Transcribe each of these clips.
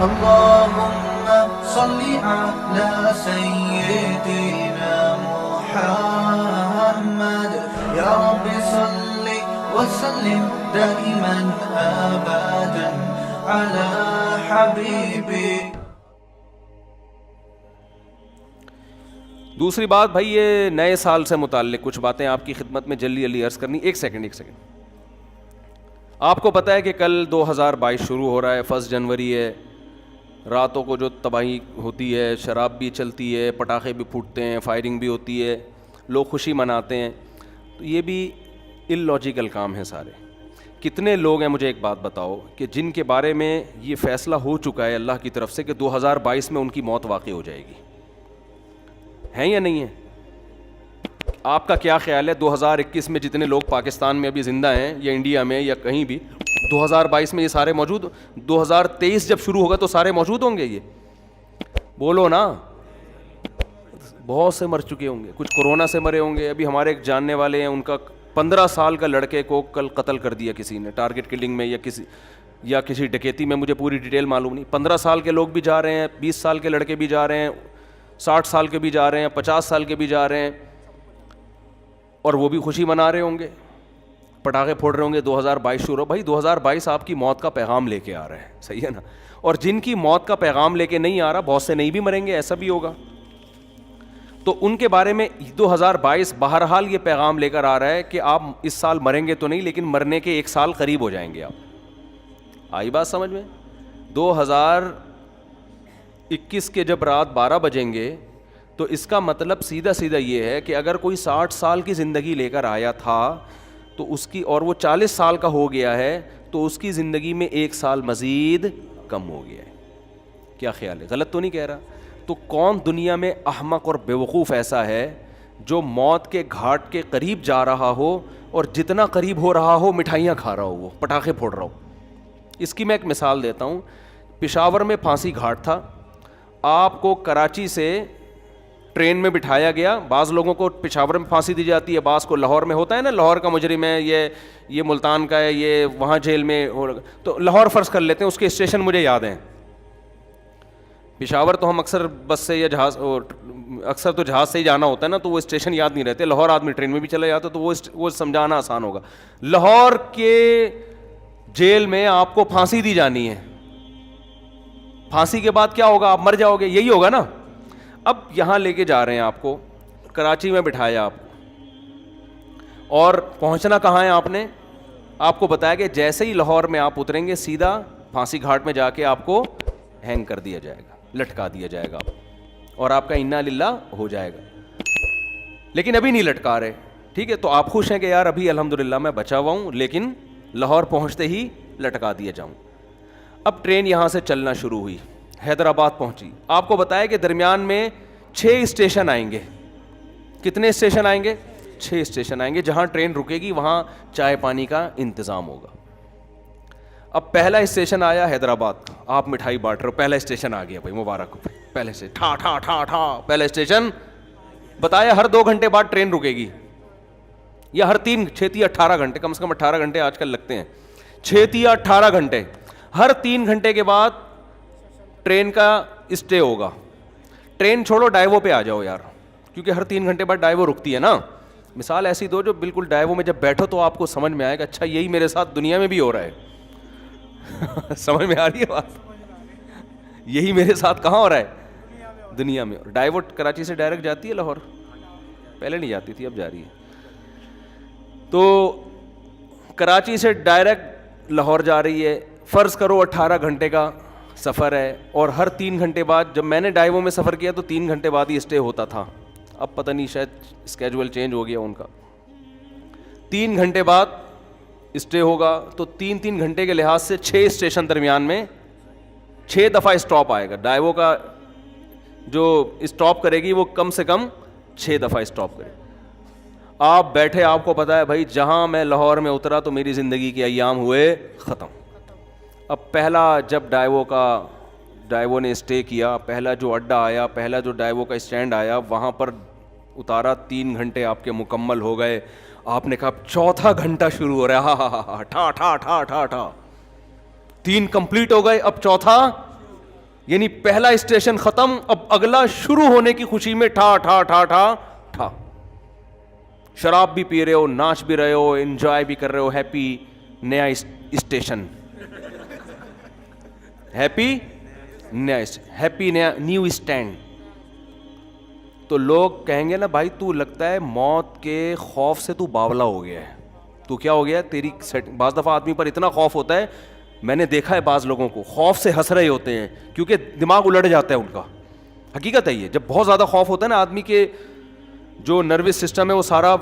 اللهم صل على سيدنا محمد يا رب صل وسلم دائما ابدا على حبيبي. دوسری بات بھائی، یہ نئے سال سے متعلق کچھ باتیں آپ کی خدمت میں جلدی جلدی عرض کرنی. ایک سیکنڈ. آپ کو پتہ ہے کہ کل 2022 شروع ہو رہا ہے، 1 جنوری ہے. راتوں کو جو تباہی ہوتی ہے، شراب بھی چلتی ہے، پٹاخے بھی پھوٹتے ہیں، فائرنگ بھی ہوتی ہے، لوگ خوشی مناتے ہیں. تو یہ بھی ان لاجیکل کام ہیں سارے. کتنے لوگ ہیں، مجھے ایک بات بتاؤ، کہ جن کے بارے میں یہ فیصلہ ہو چکا ہے اللہ کی طرف سے کہ 2022 میں ان کی موت واقع ہو جائے گی؟ ہیں یا نہیں ہیں؟ آپ کا کیا خیال ہے 2021 میں جتنے لوگ پاکستان میں ابھی زندہ ہیں یا انڈیا میں یا کہیں بھی، 2022 میں یہ سارے موجود؟ 2023 جب شروع ہوگا تو سارے موجود ہوں گے؟ یہ بولو نا. بہت سے مر چکے ہوں گے، کچھ کورونا سے مرے ہوں گے. ابھی ہمارے ایک جاننے والے ہیں، ان کا 15 سال کا لڑکے کو کل قتل کر دیا کسی نے، ٹارگٹ کلنگ میں یا کسی ڈکیتی میں، مجھے پوری ڈیٹیل معلوم نہیں. 15 سال کے لوگ بھی جا رہے ہیں، 20 سال کے لڑکے بھی جا رہے ہیں، 60 سال کے بھی جا رہے ہیں، 50 سال کے بھی جا رہے ہیں، اور وہ بھی خوشی منا رہے ہوں گے، پٹاخے پھوڑ رہے ہوں گے. 2022 شروع. بھائی 2022 آپ کی موت کا پیغام لے کے آ رہا ہے، صحیح ہے نا؟ اور جن کی موت کا پیغام لے کے نہیں آ رہا، بہت سے نہیں بھی مریں گے، ایسا بھی ہوگا. تو ان کے بارے میں 2022 بہرحال یہ پیغام لے کر آ رہا ہے کہ آپ اس سال مریں گے تو نہیں، لیکن مرنے کے 1 سال قریب ہو جائیں گے آپ. آئی بات سمجھ میں؟ 2021 کے جب رات 12 بجیں گے تو اس کا مطلب سیدھا سیدھا یہ ہے کہ اگر کوئی 60 سال کی زندگی لے کر آیا تھا تو اس کی، اور وہ 40 سال کا ہو گیا ہے، تو اس کی زندگی میں 1 سال مزید کم ہو گیا ہے. کیا خیال ہے؟ غلط تو نہیں کہہ رہا؟ تو کون دنیا میں احمق اور بیوقوف ایسا ہے جو موت کے گھاٹ کے قریب جا رہا ہو اور جتنا قریب ہو رہا ہو مٹھائیاں کھا رہا ہو، وہ پٹاخے پھوڑ رہا ہو؟ اس کی میں ایک مثال دیتا ہوں. پشاور میں پھانسی گھاٹ تھا. آپ کو کراچی سے ٹرین میں بٹھایا گیا. بعض لوگوں کو پشاور میں پھانسی دی جاتی ہے، بعض کو لاہور میں. ہوتا ہے نا، لاہور کا مجرم ہے یہ ملتان کا ہے، یہ وہاں جیل میں. تو لاہور فرض کر لیتے ہیں، اس کے اسٹیشن مجھے یاد ہیں. پشاور تو ہم اکثر بس سے یا جہاز، اکثر تو جہاز سے ہی جانا ہوتا ہے نا، تو وہ اسٹیشن یاد نہیں رہتے. لاہور آدمی ٹرین میں بھی چلا جاتا تو وہ سمجھانا آسان ہوگا. لاہور کے جیل میں آپ کو پھانسی دی جانی ہے. پھانسی کے بعد کیا ہوگا؟ آپ مر جاؤ گے، یہی ہوگا نا. اب یہاں لے کے جا رہے ہیں آپ کو، کراچی میں بٹھایا آپ کو، اور پہنچنا کہاں ہے آپ نے؟ آپ کو بتایا کہ جیسے ہی لاہور میں آپ اتریں گے سیدھا پھانسی گھاٹ میں جا کے آپ کو ہینگ کر دیا جائے گا، لٹکا دیا جائے گا، اور آپ کا انا للہ ہو جائے گا. لیکن ابھی نہیں لٹکا رہے، ٹھیک ہے؟ تو آپ خوش ہیں کہ یار ابھی الحمدللہ میں بچا ہوا ہوں، لیکن لاہور پہنچتے ہی لٹکا دیا جاؤں. اب ٹرین یہاں سے چلنا شروع ہوئی، حیدرآباد پہنچی. آپ کو بتایا کہ درمیان میں 6 اسٹیشن آئیں گے. کتنے اسٹیشن آئیں گے؟ 6 اسٹیشن آئیں گے. جہاں ٹرین رکے گی وہاں چائے پانی کا انتظام ہوگا. اب پہلا اسٹیشن آیا حیدرآباد کا، آپ مٹھائی بانٹ رہے ہو، پہلا اسٹیشن آ گیا بھائی، مبارک ہو. پہلے سے ٹھا ٹھا ٹھا ٹھا پہلا اسٹیشن. بتایا ہر 2 گھنٹے بعد ٹرین رکے گی، یا ہر 18 گھنٹے، کم سے کم 18 گھنٹے آج کل لگتے ہیں، 18 گھنٹے. ہر 3 گھنٹے کے بعد ٹرین کا اسٹے ہوگا. ٹرین چھوڑو، ڈائیو پہ آ جاؤ یار، کیونکہ ہر 3 گھنٹے بعد ڈائیو رکتی ہے نا. مثال ایسی دو جو بالکل ڈائیو میں جب بیٹھو تو آپ کو سمجھ میں آئے گا اچھا یہی میرے ساتھ دنیا میں بھی ہو رہا ہے. سمجھ میں آ رہی ہے بات؟ یہی میرے ساتھ کہاں ہو رہا ہے؟ دنیا میں. ڈائیو کراچی سے ڈائریکٹ جاتی ہے لاہور؟ پہلے نہیں جاتی تھی، اب جا رہی ہے. تو کراچی سے ڈائریکٹ لاہور جا رہی ہے. فرض کرو 18 گھنٹے کا سفر ہے، اور ہر 3 گھنٹے بعد، جب میں نے ڈائیو میں سفر کیا تو 3 گھنٹے بعد ہی اسٹے ہوتا تھا. اب پتہ نہیں شاید اسکیجول چینج ہو گیا ان کا. 3 گھنٹے بعد اسٹے ہوگا، تو 3 گھنٹے کے لحاظ سے 6 اسٹیشن درمیان میں 6 دفعہ اسٹاپ آئے گا. ڈائیو کا جو اسٹاپ کرے گی وہ کم سے کم 6 دفعہ اسٹاپ کرے گی. آپ بیٹھے، آپ کو پتا ہے بھائی جہاں میں لاہور میں اترا تو میری زندگی کے ایام ہوئے ختم. اب پہلا جب ڈائیو نے اسٹے کیا، پہلا جو اڈا آیا، پہلا جو ڈائیو کا اسٹینڈ آیا، وہاں پر اتارا. 3 گھنٹے آپ کے مکمل ہو گئے. آپ نے کہا چوتھا گھنٹہ شروع ہو رہا ہے، ٹھا ٹھا ٹھا ٹھا ٹھا. 3 کمپلیٹ ہو گئے، اب چوتھا یعنی پہلا اسٹیشن ختم, اب اگلا شروع ہونے کی خوشی میں ٹھا ٹھا ٹھا ٹھا ٹھا. شراب بھی پی رہے ہو, ناچ بھی رہے ہو, انجوائے بھی کر رہے ہو, ہیپی نیا اسٹیشن, ہیپی نیا نیو اسٹینڈ. تو لوگ کہیں گے نا بھائی تو لگتا ہے موت کے خوف سے تو باولا ہو گیا ہے, تو کیا ہو گیا تیری. بعض دفعہ آدمی پر اتنا خوف ہوتا ہے, میں نے دیکھا ہے بعض لوگوں کو خوف سے ہنس رہے ہوتے ہیں کیونکہ دماغ الٹ جاتا ہے ان کا. حقیقت ہے یہ, جب بہت زیادہ خوف ہوتا ہے نا آدمی کے جو نروس سسٹم ہے وہ سارا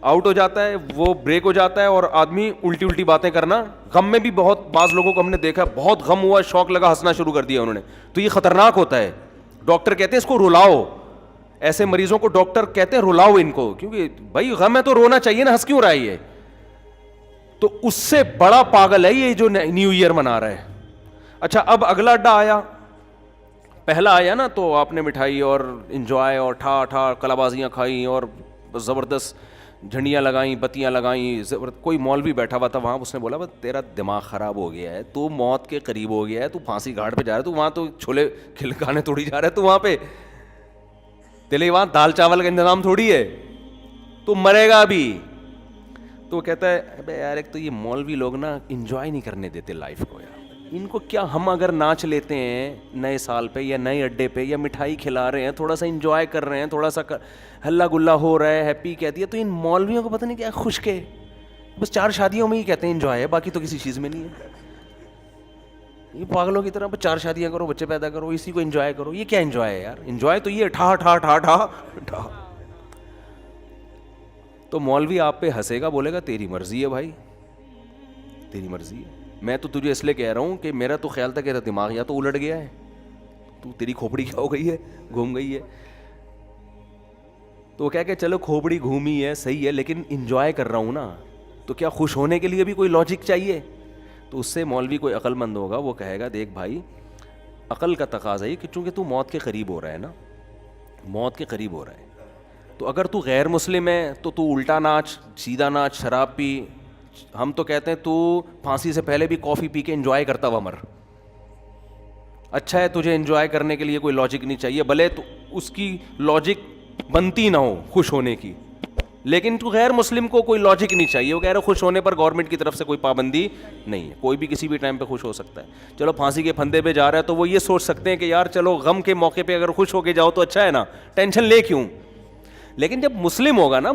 آؤٹ ہو جاتا ہے, وہ بریک ہو جاتا ہے اور آدمی الٹی باتیں کرنا. غم میں بھی بہت بعض لوگوں کو ہم نے دیکھا, بہت غم ہوا, شوق لگا, ہنسنا شروع کر دیا انہوں نے, تو یہ خطرناک ہوتا ہے. ڈاکٹر کہتے ہیں اس کو رلاؤ, ایسے مریضوں کو ڈاکٹر کہتے ہیں رلاؤ ان کو, کیونکہ بھائی غم ہے تو رونا چاہیے نا, ہنس کیوں رہا ہے یہ. تو اس سے بڑا پاگل ہے یہ جو نیو ایئر منا رہا ہے. اچھا اب اگلا اڈا آیا, پہلا آیا نا تو آپ نے مٹھائی اور انجوائے اور ٹھا ٹھا کلا بازیاں کھائیں اور زبردست جھنڈیاں لگائیں, بتیاں لگائیں. کوئی مولوی بیٹھا ہوا تھا وہاں, اس نے بولا بس تیرا دماغ خراب ہو گیا ہے, تو موت کے قریب ہو گیا ہے, تو پھانسی گھاٹ پہ جا رہا ہے, تو وہاں تو چھولے کھلکانے تھوڑی جا رہا ہے, تو وہاں پہ تیرے وہاں دال چاول کا انتظام تھوڑی ہے, تو مرے گا ابھی. تو کہتا ہے ابے یار ایک تو یہ مولوی لوگ نا انجوائے نہیں کرنے دیتے لائف کو یار, ان کو کیا, ہم اگر ناچ لیتے ہیں نئے سال پہ یا نئے اڈے پہ یا مٹھائی کھلا رہے ہیں, تھوڑا سا انجوائے کر رہے ہیں, تھوڑا سا ہلا گلا ہو رہا ہے, ہیپی کہتی ہے, تو ان مولویوں کو پتہ نہیں کیا خوش کے بس 4 شادیوں میں ہی کہتے ہیں انجوائے ہے, باقی تو کسی چیز میں نہیں ہے. یہ پاگلوں کی طرح بس 4 شادیاں کرو, بچے پیدا کرو, اسی کو انجوائے کرو. یہ کیا انجوائے ہے یار, انجوائے تو یہ ٹھا ٹھا ٹھا ٹھا ٹھا. تو مولوی آپ پہ ہنسے گا, بولے گا تیری مرضی ہے بھائی, تیری مرضی ہے, میں تو تجھے اس لیے کہہ رہا ہوں کہ میرا تو خیال تھا کہ تیرا دماغ یا تو الٹ گیا ہے, تو تیری کھوپڑی کیا ہو گئی ہے, گھوم گئی ہے. تو وہ کہہ کہ چلو کھوپڑی گھومی ہے صحیح ہے, لیکن انجوائے کر رہا ہوں نا, تو کیا خوش ہونے کے لیے بھی کوئی لاجک چاہیے. تو اس سے مولوی کوئی عقل مند ہوگا, وہ کہے گا دیکھ بھائی عقل کا تقاضا ہے کہ چونکہ تو موت کے قریب ہو رہا ہے نا, موت کے قریب ہو رہا ہے, تو اگر تو غیر مسلم ہے تو الٹا ناچ, سیدھا ناچ, شراب پی. ہم تو کہتے ہیں تو پھانسی سے پہلے بھی کافی پی کے انجوائے کرتا ہوا مر. اچھا ہے, تجھے انجوائے کرنے کے لیے کوئی لاجک نہیں چاہیے, بھلے تو اس کی لاجک بنتی نہ ہو خوش ہونے کی, لیکن تو غیر مسلم کو کوئی لاجک نہیں چاہیے. وہ کہہ رہے خوش ہونے پر گورنمنٹ کی طرف سے کوئی پابندی نہیں ہے, کوئی بھی کسی بھی ٹائم پہ خوش ہو سکتا ہے. چلو پھانسی کے پھندے پہ جا رہا ہے تو وہ یہ سوچ سکتے ہیں کہ یار چلو غم کے موقع پہ اگر خوش ہو کے جاؤ تو اچھا ہے نا, ٹینشن لے کیوں. لیکن جب مسلم ہوگا نا,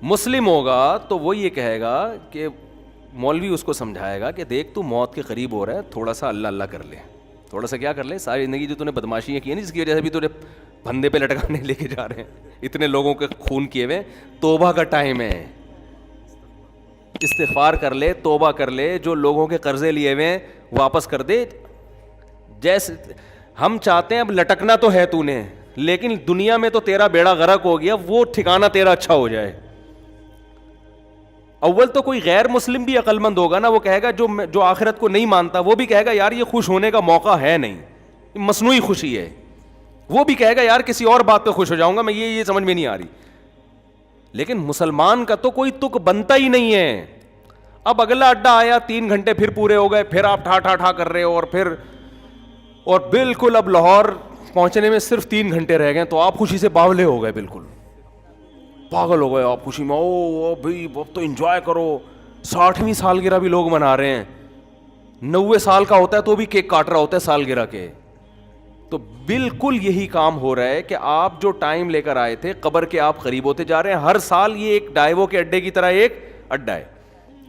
مسلم ہوگا تو وہ یہ کہے گا کہ مولوی اس کو سمجھائے گا کہ دیکھ تو موت کے قریب ہو رہا ہے, تھوڑا سا اللہ اللہ کر لے, تھوڑا سا کیا کر لے, ساری زندگی جو تو نے بدماشیاں کی ہیں جس کی وجہ سے بھی تجھے پھندے پہ لٹکانے لے کے جا رہے ہیں, اتنے لوگوں کے خون کیے ہوئے, توبہ کا ٹائم ہے, استغفار کر لے, توبہ کر لے, جو لوگوں کے قرضے لیے ہوئے ہیں واپس کر دے. جیسے ہم چاہتے ہیں اب لٹکنا تو ہے تو نے, لیکن دنیا میں تو تیرا بیڑا غرق ہو گیا, وہ ٹھکانہ تیرا اچھا ہو جائے. اول تو کوئی غیر مسلم بھی عقل مند ہوگا نا, وہ کہے گا جو آخرت کو نہیں مانتا, وہ بھی کہے گا یار یہ خوش ہونے کا موقع ہے نہیں, مصنوعی خوشی ہے. وہ بھی کہے گا یار کسی اور بات پہ خوش ہو جاؤں گا میں, یہ سمجھ میں نہیں آ رہی. لیکن مسلمان کا تو کوئی تک بنتا ہی نہیں ہے. اب اگلا اڈا آیا, 3 گھنٹے پھر پورے ہو گئے, پھر آپ ٹھا ٹھا ٹھا کر رہے ہو, اور بالکل اب لاہور پہنچنے میں صرف 3 گھنٹے رہ گئے, تو آپ خوشی سے باولے ہو گئے, بالکل پاگل ہو گئے آپ خوشی میں. او بھائی اب تو انجوائے کرو, 60ویں سالگرہ بھی لوگ منا رہے ہیں, 90 سال کا ہوتا ہے تو بھی کیک کاٹ رہا ہوتا ہے سالگرہ کے. تو بالکل یہی کام ہو رہا ہے کہ آپ جو ٹائم لے کر آئے تھے قبر کے آپ قریب ہوتے جا رہے ہیں. ہر سال یہ ایک ڈائیوو کے اڈے کی طرح ایک اڈا ہے,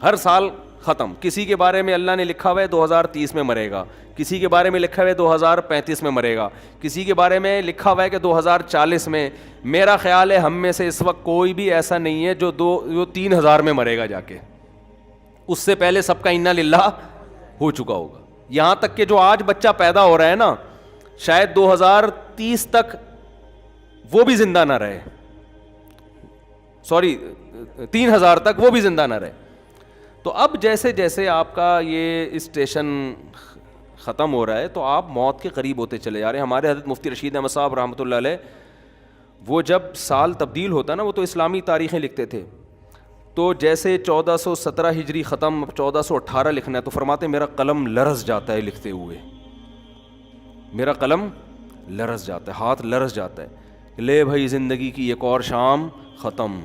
ہر سال ختم. کسی کے بارے میں اللہ نے لکھا ہوا ہے 2030 میں مرے گا, کسی کے بارے میں لکھا ہوا ہے 2035 میں مرے گا, کسی کے بارے میں لکھا ہوا ہے کہ 2040 میں. میرا خیال ہے ہم میں سے اس وقت کوئی بھی ایسا نہیں ہے جو 3000 میں مرے گا جا کے, اس سے پہلے سب کا انا للہ ہو چکا ہوگا. یہاں تک کہ جو آج بچہ پیدا ہو رہا ہے نا, شاید 2030 تک وہ بھی زندہ نہ رہے, 3000 تک وہ بھی زندہ نہ رہے. تو اب جیسے جیسے آپ کا یہ اسٹیشن ختم ہو رہا ہے تو آپ موت کے قریب ہوتے چلے جا رہے ہیں. ہمارے حضرت مفتی رشید احمد صاحب رحمۃ اللہ علیہ, وہ جب سال تبدیل ہوتا نا, وہ تو اسلامی تاریخیں لکھتے تھے, تو جیسے 1417 ہجری ختم، 1418 لکھنا ہے، تو فرماتے میرا قلم لرز جاتا ہے لکھتے ہوئے، میرا قلم لرز جاتا ہے، ہاتھ لرز جاتا ہے. لے بھائی زندگی کی ایک اور شام ختم،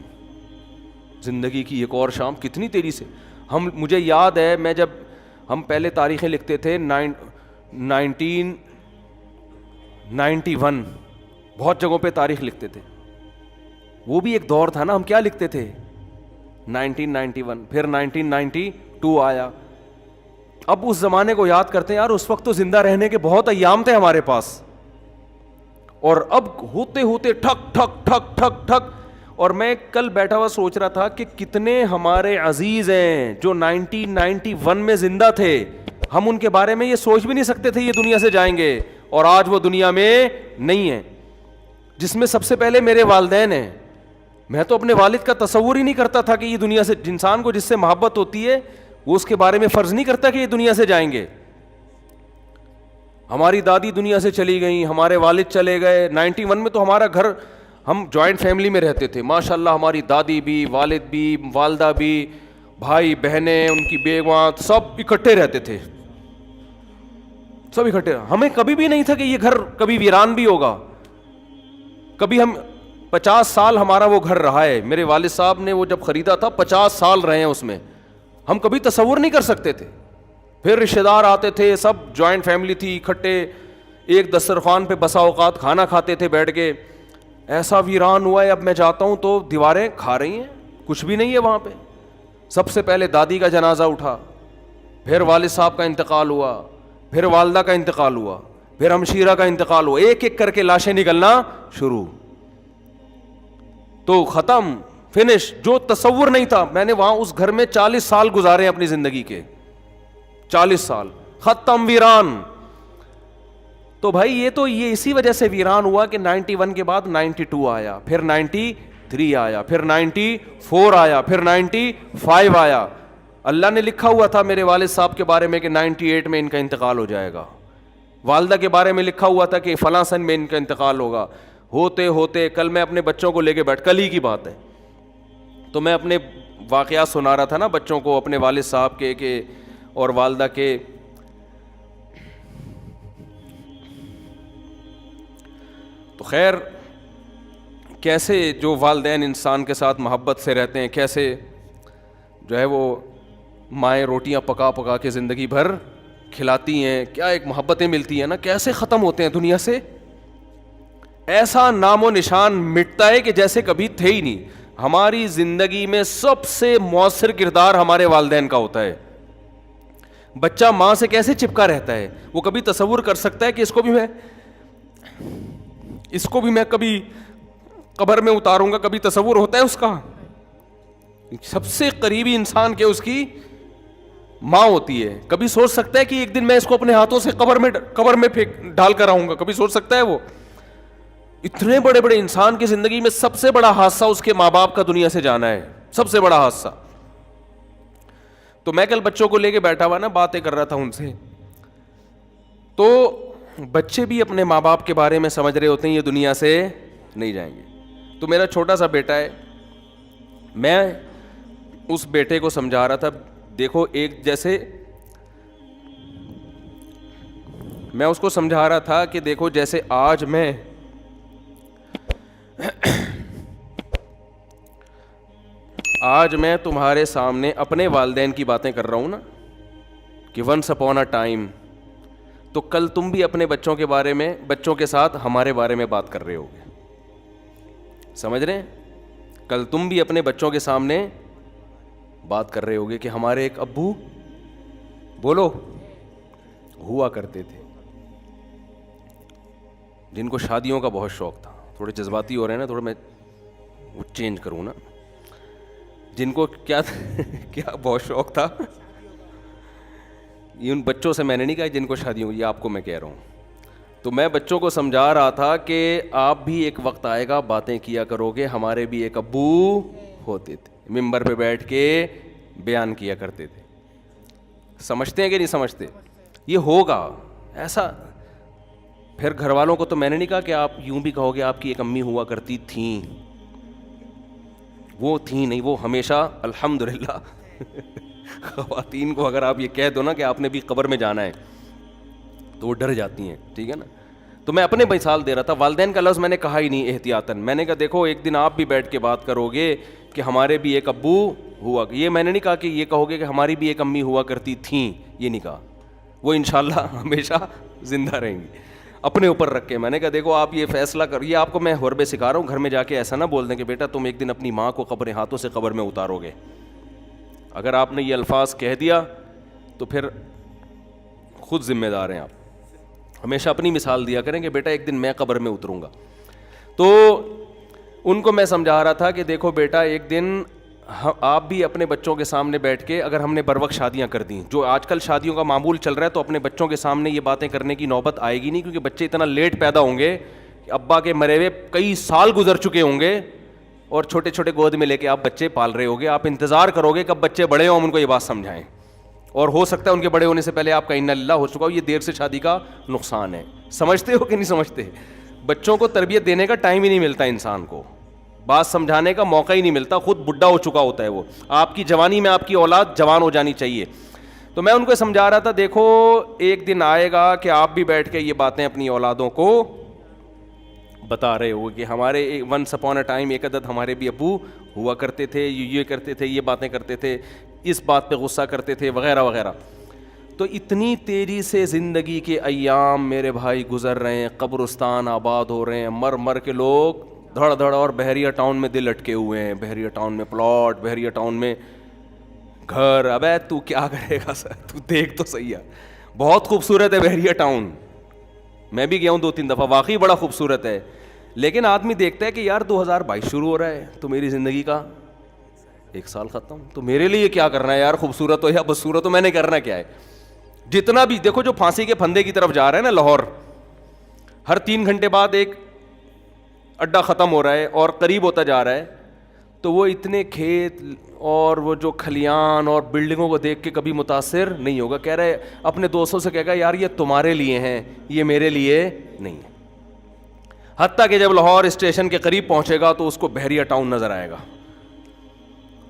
زندگی کی ایک اور شام کتنی تیزی سے. مجھے یاد ہے میں جب ہم پہلے تاریخیں لکھتے تھے 1991 بہت جگہوں پہ تاریخ لکھتے تھے، وہ بھی ایک دور تھا نا. ہم کیا لکھتے تھے 1991، پھر 1992 آیا. اب اس زمانے کو یاد کرتے ہیں یار، اس وقت تو زندہ رہنے کے بہت ایام تھے ہمارے پاس، اور اب ہوتے ہوتے ٹھک ٹھک ٹھک ٹھک ٹھک. اور میں کل بیٹھا ہوا سوچ رہا تھا کہ کتنے ہمارے عزیز ہیں جو 1991 میں زندہ تھے، ہم ان کے بارے میں یہ سوچ بھی نہیں سکتے تھے یہ دنیا سے جائیں گے، اور آج وہ دنیا میں نہیں ہیں. جس میں سب سے پہلے میرے والدین ہیں. میں تو اپنے والد کا تصور ہی نہیں کرتا تھا کہ یہ دنیا سے، انسان کو جس سے محبت ہوتی ہے وہ اس کے بارے میں فرض نہیں کرتا کہ یہ دنیا سے جائیں گے. ہماری دادی دنیا سے چلی گئیں، ہمارے والد چلے گئے. 91 میں تو ہمارا گھر، ہم جوائنٹ فیملی میں رہتے تھے ماشاء اللہ، ہماری دادی بھی، والد بھی، والدہ بھی، بھائی بہنیں، ان کی بیویاں، سب اکٹھے رہتے تھے، سب اکٹھے. ہمیں کبھی بھی نہیں تھا کہ یہ گھر کبھی ویران بھی ہوگا. کبھی ہم 50 سال ہمارا وہ گھر رہا ہے، میرے والد صاحب نے وہ جب خریدا تھا 50 سال رہے ہیں اس میں. ہم کبھی تصور نہیں کر سکتے تھے. پھر رشتہ دار آتے تھے، سب جوائنٹ فیملی تھی، اکٹھے ایک دسترخوان پہ بسا اوقات کھانا کھاتے تھے بیٹھ کے. ایسا ویران ہوا ہے، اب میں جاتا ہوں تو دیواریں کھا رہی ہیں، کچھ بھی نہیں ہے وہاں پہ. سب سے پہلے دادی کا جنازہ اٹھا، پھر والد صاحب کا انتقال ہوا، پھر والدہ کا انتقال ہوا، پھر ہمشیرہ کا انتقال ہوا، ایک ایک کر کے لاشیں نکلنا شروع. تو ختم، فنش. جو تصور نہیں تھا. میں نے وہاں اس گھر میں 40 سال گزارے اپنی زندگی کے، 40 سال ختم، ویران. تو بھائی یہ اسی وجہ سے ویران ہوا کہ 91 کے بعد 92 آیا، پھر 93 آیا، پھر 94 آیا، پھر 95 آیا. اللہ نے لکھا ہوا تھا میرے والد صاحب کے بارے میں کہ 98 میں ان کا انتقال ہو جائے گا. والدہ کے بارے میں لکھا ہوا تھا کہ فلاں سن میں ان کا انتقال ہوگا. ہوتے ہوتے کل میں اپنے بچوں کو لے کے کل ہی کی بات ہے، تو میں اپنے واقعات سنا رہا تھا نا بچوں کو، اپنے والد صاحب کے اور والدہ کے. تو خیر، کیسے جو والدین انسان کے ساتھ محبت سے رہتے ہیں، کیسے جو ہے وہ مائیں روٹیاں پکا پکا کے زندگی بھر کھلاتی ہیں، کیا ایک محبتیں ملتی ہیں نا، کیسے ختم ہوتے ہیں دنیا سے. ایسا نام و نشان مٹتا ہے کہ جیسے کبھی تھے ہی نہیں. ہماری زندگی میں سب سے مؤثر کردار ہمارے والدین کا ہوتا ہے. بچہ ماں سے کیسے چپکا رہتا ہے، وہ کبھی تصور کر سکتا ہے کہ اس کو بھی میں کبھی قبر میں اتاروں گا؟ کبھی تصور ہوتا ہے اس کا؟ سب سے قریبی انسان کے اس کی ماں ہوتی ہے. کبھی سوچ سکتا ہے کہ ایک دن میں اس کو اپنے ہاتھوں سے قبر میں ڈال کر آؤں گا؟ کبھی سوچ سکتا ہے وہ؟ اتنے بڑے بڑے انسان کی زندگی میں سب سے بڑا حادثہ اس کے ماں باپ کا دنیا سے جانا ہے، سب سے بڑا حادثہ. تو میں کل بچوں کو لے کے بیٹھا ہوا نا، باتیں کر رہا تھا ان سے، تو بچے بھی اپنے ماں باپ کے بارے میں سمجھ رہے ہوتے ہیں یہ دنیا سے نہیں جائیں گے. تو میرا چھوٹا سا بیٹا ہے، میں اس بیٹے کو سمجھا رہا تھا، دیکھو ایک جیسے میں اس کو سمجھا رہا تھا کہ دیکھو جیسے آج میں تمہارے سامنے اپنے والدین کی باتیں کر رہا ہوں نا کہ ونس اپون اے ٹائم، تو کل تم بھی اپنے بچوں کے بارے میں، بچوں کے ساتھ ہمارے بارے میں بات کر رہے ہوگے. سمجھ رہے ہیں؟ کل تم بھی اپنے بچوں کے سامنے بات کر رہے ہوگے کہ ہمارے ایک ابو، بولو، ہوا کرتے تھے جن کو شادیوں کا بہت شوق تھا. تھوڑے جذباتی ہو رہے ہیں نا، تھوڑا میں وہ چینج کروں نا. جن کو کیا بہت شوق تھا، یہ ان بچوں سے میں نے نہیں کہا جن کو شادیوں، یہ آپ کو میں کہہ رہا ہوں. تو میں بچوں کو سمجھا رہا تھا کہ آپ بھی ایک وقت آئے گا باتیں کیا کرو گے، ہمارے بھی ایک ابو ہوتے تھے، ممبر پہ بیٹھ کے بیان کیا کرتے تھے. سمجھتے ہیں کہ نہیں سمجھتے؟ یہ ہوگا ایسا. پھر گھر والوں کو تو میں نے نہیں کہا کہ آپ یوں بھی کہو گے آپ کی ایک امی ہوا کرتی تھیں، وہ تھیں نہیں, وہ ہمیشہ الحمدللہ خواتین کو اگر آپ یہ کہہ دو نا کہ آپ نے بھی قبر میں جانا ہے تو وہ ڈر جاتی ہیں, ٹھیک ہے نا. تو میں اپنے مثال دے رہا تھا, والدین کا لفظ میں نے کہا ہی نہیں احتیاطاً. میں نے کہا دیکھو ایک دن آپ بھی بیٹھ کے بات کرو گے کہ ہمارے بھی ایک ابو ہوا, یہ میں نے نہیں کہا کہ یہ کہو گے کہ ہماری بھی ایک امی ہوا کرتی تھیں, یہ نہیں کہا, وہ انشاءاللہ ہمیشہ زندہ رہیں گی. اپنے اوپر رکھ کے میں نے کہا دیکھو آپ یہ فیصلہ کر, یہ آپ کو میں حربے سکھا رہا ہوں, گھر میں جا کے ایسا نہ بول دیں کہ بیٹا تم ایک دن اپنی ماں کو اپنے ہاتھوں سے قبر میں اتارو گے. اگر آپ نے یہ الفاظ کہہ دیا تو پھر خود ذمہ دار ہیں آپ. ہمیشہ اپنی مثال دیا کریں کہ بیٹا ایک دن میں قبر میں اتروں گا. تو ان کو میں سمجھا رہا تھا کہ دیکھو بیٹا ایک دن آپ بھی اپنے بچوں کے سامنے بیٹھ کے, اگر ہم نے بر وقت شادیاں کر دیں, جو آج کل شادیوں کا معمول چل رہا ہے, تو اپنے بچوں کے سامنے یہ باتیں کرنے کی نوبت آئے گی نہیں, کیونکہ بچے اتنا لیٹ پیدا ہوں گے کہ ابا کے مرے ہوئے کئی سال گزر چکے ہوں گے اور چھوٹے چھوٹے گود میں لے کے آپ بچے پال رہے ہوگے. آپ انتظار کرو گے کب بچے بڑے ہوں, ہم ان کو یہ بات سمجھائیں, اور ہو سکتا ہے ان کے بڑے ہونے سے پہلے آپ کا انا للہ ہو چکا ہو. یہ دیر سے شادی کا نقصان ہے. سمجھتے ہو کہ نہیں سمجھتے؟ بچوں کو تربیت دینے کا ٹائم ہی نہیں ملتا انسان کو, بات سمجھانے کا موقع ہی نہیں ملتا, خود بڈھا ہو چکا ہوتا ہے وہ. آپ کی جوانی میں آپ کی اولاد جوان ہو جانی چاہیے. تو میں ان کو سمجھا رہا تھا دیکھو ایک دن آئے گا کہ آپ بھی بیٹھ کے یہ باتیں اپنی اولادوں کو بتا رہے ہو کہ ہمارے ونس اپون اے ٹائم ایک عدد ہمارے بھی ابو ہوا کرتے تھے, یہ کرتے تھے, یہ باتیں کرتے تھے, اس بات پہ غصہ کرتے تھے, وغیرہ وغیرہ. تو اتنی تیزی سے زندگی کے ایام میرے بھائی گزر رہے ہیں, قبرستان آباد ہو رہے ہیں, مر مر کے لوگ دھڑ دھڑ, اور بحریہ ٹاؤن میں دل اٹکے ہوئے ہیں, بحریہ ٹاؤن میں پلاٹ, بحریہ ٹاؤن میں گھر. ابے تو کیا کرے گا سر, تو دیکھ تو صحیح ہے, بہت خوبصورت ہے بحریہ ٹاؤن, میں بھی گیا ہوں 2-3 دفعہ, واقعی بڑا خوبصورت ہے. لیکن آدمی دیکھتا ہے کہ یار 2022 شروع ہو رہا ہے تو میری زندگی کا 1 سال ختم, تو میرے لیے کیا کرنا ہے یار, خوبصورت ہو یا بدصورت ہو, میں نے کرنا کیا ہے. جتنا بھی دیکھو جو پھانسی کے پھندے کی طرف جا رہا ہے نا لاہور, ہر 3 گھنٹے بعد ایک اڈا ختم ہو رہا ہے اور قریب ہوتا جا رہا ہے, تو وہ اتنے کھیت اور وہ جو کھلیان اور بلڈنگوں کو دیکھ کے کبھی متاثر نہیں ہوگا. کہہ رہے اپنے دوستوں سے کہے گا یار یہ تمہارے لیے ہیں, یہ میرے لیے نہیں ہے. حتیٰ کہ جب لاہور اسٹیشن کے قریب پہنچے گا تو اس کو بحریہ ٹاؤن نظر آئے گا.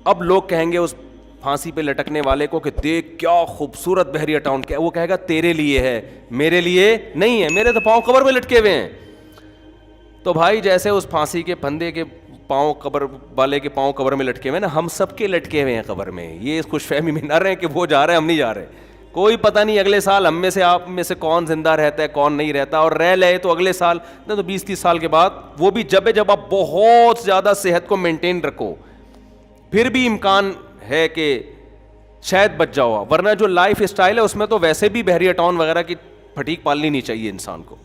اب لوگ کہیں گے اس پھانسی پہ لٹکنے والے کو کہ دیکھ کیا خوبصورت بحریہ ٹاؤن, کیا وہ کہے گا تیرے لیے ہے, میرے لیے نہیں ہے, میرے تو پاؤں قبر میں لٹکے ہوئے ہیں. تو بھائی جیسے اس پھانسی کے پھندے کے پاؤں قبر والے کے پاؤں قبر میں لٹکے ہوئے نا, ہم سب کے لٹکے ہوئے ہیں قبر میں. یہ اس خوش فہمی میں نہ رہے کہ وہ جا رہے ہیں ہم نہیں جا رہے. کوئی پتہ نہیں اگلے سال ہم میں سے آپ میں سے کون زندہ رہتا ہے کون نہیں رہتا, اور رہ لے تو اگلے سال نہ تو 20-30 سال کے بعد, وہ بھی جب آپ بہت زیادہ صحت کو مینٹین رکھو, پھر بھی امکان ہے کہ شاید بچ جاؤ. ورنہ جو لائف اسٹائل ہے اس میں تو ویسے بھی بحریہ ٹاؤن وغیرہ کی پھٹیک پالنی نہیں چاہیے انسان کو.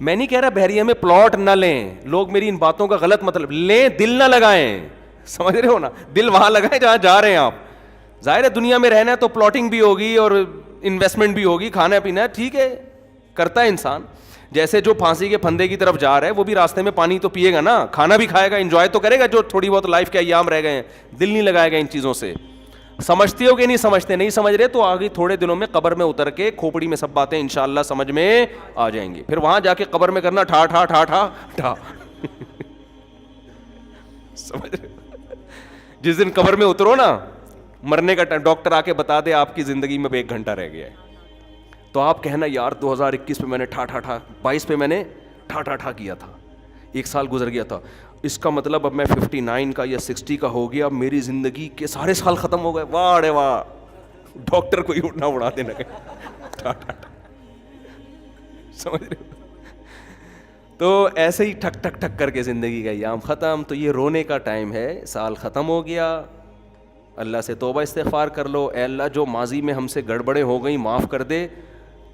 میں نہیں کہہ رہا بحریہ میں پلاٹ نہ لیں, لوگ میری ان باتوں کا غلط مطلب لیں, دل نہ لگائیں, سمجھ رہے ہو نا, دل وہاں لگائیں جہاں جا رہے ہیں آپ. ظاہر ہے دنیا میں رہنا ہے تو پلاٹنگ بھی ہوگی اور انویسٹمنٹ بھی ہوگی, کھانا پینا ہے, ٹھیک ہے کرتا ہے انسان. جیسے جو پھانسی کے پھندے کی طرف جا رہا ہے وہ بھی راستے میں پانی تو پیے گا نا, کھانا بھی کھائے گا, انجوائے تو کرے گا جو تھوڑی بہت لائف کے ایام رہ گئے ہیں. دل نہیں لگائے گا ان چیزوں سے. سمجھتے ہو کہ نہیں سمجھتے؟ نہیں سمجھ رہے تو آگے تھوڑے دنوں میں قبر میں اتر کے کھوپڑی میں سب باتیں انشاءاللہ سمجھ میں آ جائیں گی. پھر وہاں جا کے قبر میں کرنا ٹھا ٹھا ٹھا ٹھا ٹھا. سمجھ رہے؟ جس دن قبر میں اترو نا, مرنے کا ڈاکٹر آ کے بتا دے آپ کی زندگی میں 1 گھنٹہ رہ گیا ہے, تو آپ کہنا یار 2021 پہ میں نے ٹھا ٹھا ٹھا, 22 پہ میں نے ٹھا ٹھا ٹھا کیا تھا, 1 سال گزر گیا تھا, اس کا مطلب اب میں 59 کا یا 60 کا ہو گیا, اب میری زندگی کے سارے سال ختم ہو گئے. واہ رے واہ, ڈاکٹر کو ہی اٹھنا اڑا دینا ٹھا ٹھا. سمجھ رہے؟ تو ایسے ہی ٹھک ٹھک ٹھک کر کے زندگی کا ایام ختم. تو یہ رونے کا ٹائم ہے, سال ختم ہو گیا, اللہ سے توبہ استغفار کر لو, اے اللہ جو ماضی میں ہم سے گڑبڑیں ہو گئیں معاف کر دے,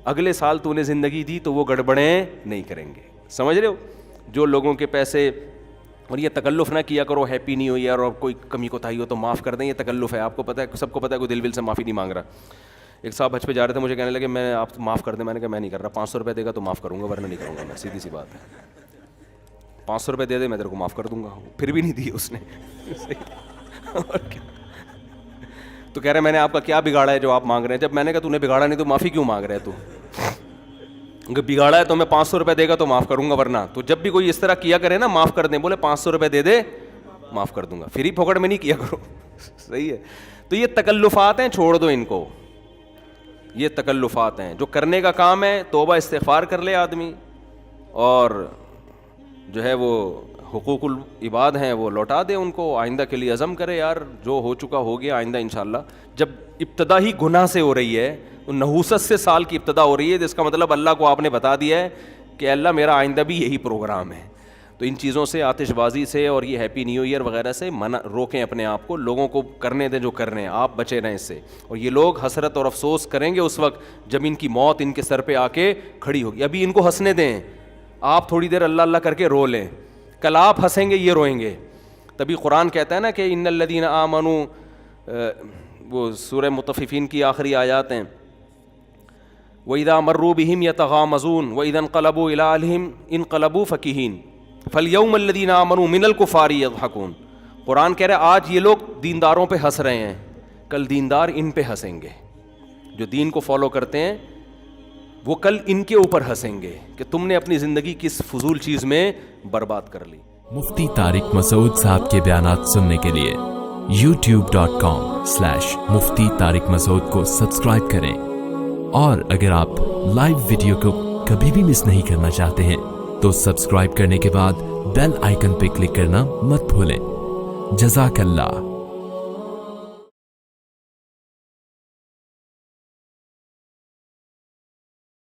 اگلے سال تو نے زندگی دی تو وہ گڑبڑیں نہیں کریں گے. سمجھ رہے ہو؟ جو لوگوں کے پیسے, اور یہ تکلف نہ کیا کرو, ہیپی نیو ایئر, اور کوئی کمی کوتاہی ہو تو معاف کر دیں, یہ تکلف ہے, آپ کو پتہ ہے, سب کو پتہ ہے, کوئی دل سے معافی نہیں مانگ رہا. ایک صاحب حج پہ جا رہے تھے, مجھے کہنے لگے میں آپ معاف کر دیں, میں نے کہا میں نہیں کر رہا, 500 روپے دے گا تو معاف کروں گا ورنہ نہیں کروں گا میں, سیدھی سی بات ہے. 500 روپے دے دے میں تیرے کو معاف کر دوں گا. پھر بھی نہیں دیے اس نے. اور کیا, تو کہہ رہے میں نے آپ کا کیا بگاڑا ہے جو آپ مانگ رہے ہیں. جب میں نے کہا تو نے بگاڑا نہیں تو معافی کیوں مانگ رہے تو, اگر بگاڑا ہے تو میں 500 روپے دے گا تو معاف کروں گا ورنہ. تو جب بھی کوئی اس طرح کیا کرے نا معاف کر دیں, بولے 500 روپے دے دے معاف کر دوں گا. فری پھوکٹ میں نہیں کیا کرو. صحیح ہے. تو یہ تکلفات ہیں, چھوڑ دو ان کو. یہ تکلفات ہیں. جو کرنے کا کام ہے توبہ استغفار کر لے آدمی, اور جو ہے وہ حقوق العباد ہیں وہ لوٹا دے ان کو. آئندہ کے لیے عزم کرے, یار جو ہو چکا ہو گیا, آئندہ انشاءاللہ. جب ابتدا ہی گناہ سے ہو رہی ہے, نحوست سے سال کی ابتدا ہو رہی ہے, تو اس کا مطلب اللہ کو آپ نے بتا دیا ہے کہ اللہ میرا آئندہ بھی یہی پروگرام ہے. تو ان چیزوں سے, آتش بازی سے اور یہ ہیپی نیو ایئر وغیرہ سے روکیں اپنے آپ کو. لوگوں کو کرنے دیں جو کر رہے ہیں, آپ بچے رہیں اس سے. اور یہ لوگ حسرت اور افسوس کریں گے اس وقت جب ان کی موت ان کے سر پہ آ کے کھڑی ہوگی. ابھی ان کو ہنسنے دیں, آپ تھوڑی دیر اللہ اللہ کر کے رو لیں. کل آپ ہنسیں گے, یہ روئیں گے. تبھی قرآن کہتا ہے نا کہ ان الذین آمنوا, وہ سورہ مطففین کی آخری آیات ہیں, وَإِذَا مَرُّوا بِهِمْ يَتَغَامَزُونَ وَإِذَا انقلبوا إِلَىٰ أَهْلِهِمْ انقلبوا فَكِهِينَ فَالْيَوْمَ الَّذِينَ آمَنُوا مِنَ الْكُفَّارِ يَضْحَكُونَ. قرآن کہہ رہا ہے آج یہ لوگ دینداروں پہ ہنس رہے ہیں, کل دیندار ان پہ ہنسیں گے. جو دین کو فالو کرتے ہیں وہ کل ان کے اوپر ہنسیں گے کہ تم نے اپنی زندگی کس فضول چیز میں برباد کر لی. مفتی طارق مسعود صاحب کے بیانات سننے کے لیے youtube.com/مفتی طارق مسعود کو سبسکرائب کریں. اور اگر آپ لائیو ویڈیو کو کبھی بھی مس نہیں کرنا چاہتے ہیں تو سبسکرائب کرنے کے بعد بیل آئیکن پہ کلک کرنا مت بھولیں. جزاک اللہ.